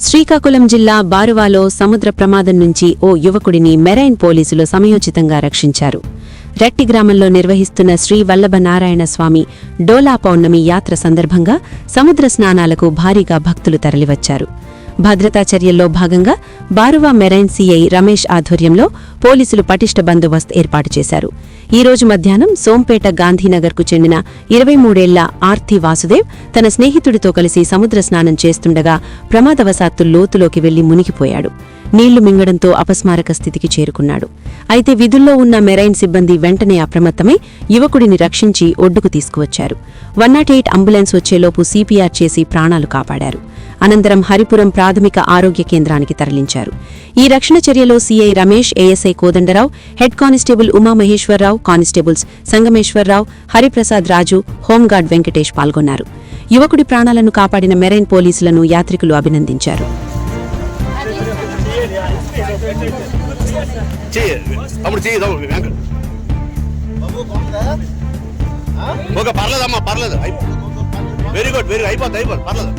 శ్రీకాకుళం జిల్లా బారువాలో సముద్ర ప్రమాదం నుంచి ఓ యువకుడిని మెరైన్ పోలీసులు సమయోచితంగా రక్షించారు. రెట్టి గ్రామంలో నిర్వహిస్తున్న శ్రీ వల్లభనారాయణ స్వామి డోలా పౌర్ణమి యాత్ర సందర్భంగా సముద్ర స్నానాలకు భారీగా భక్తులు తరలివచ్చారు. భద్రతా చర్యల్లో భాగంగా బారువా మెరైన్ సీఐ రమేష్ ఆధ్వర్యంలో పోలీసులు పటిష్ట బందోబస్తు ఏర్పాటు చేశారు. ఈ రోజు మధ్యాహ్నం సోంపేట గాంధీనగర్కు చెందిన 23 ఆర్తి వాసుదేవ్ తన స్నేహితుడితో కలిసి సముద్ర స్నానం చేస్తుండగా ప్రమాదవశాత్తు లోతులోకి వెళ్లి మునిగిపోయాడు. నీళ్లు మింగడంతో అపస్మారక స్థితికి చేరుకున్నాడు. అయితే విధుల్లో ఉన్న మెరైన్ సిబ్బంది వెంటనే అప్రమత్తమై యువకుడిని రక్షించి ఒడ్డుకు తీసుకువచ్చారు. 108 అంబులెన్స్ వచ్చేలోపు సిపిఆర్ చేసి ప్రాణాలు కాపాడారు. అనంతరం హరిపురం ప్రాథమిక ఆరోగ్య కేంద్రానికి తరలించారు. ఈ రక్షణ చర్యలో CI Ramesh, ASI Kodandarao, head constable Umamaheswararao, constables Sangameswararao, Hariprasad Raju, home guard Venkatesh పాల్గొన్నారు. యువకుడి ప్రాణాలను కాపాడిన మెరైన్ పోలీసులను యాత్రికులు అభినందించారు. వెరీ గుడ్ అయిపోతుంది పర్లేదు.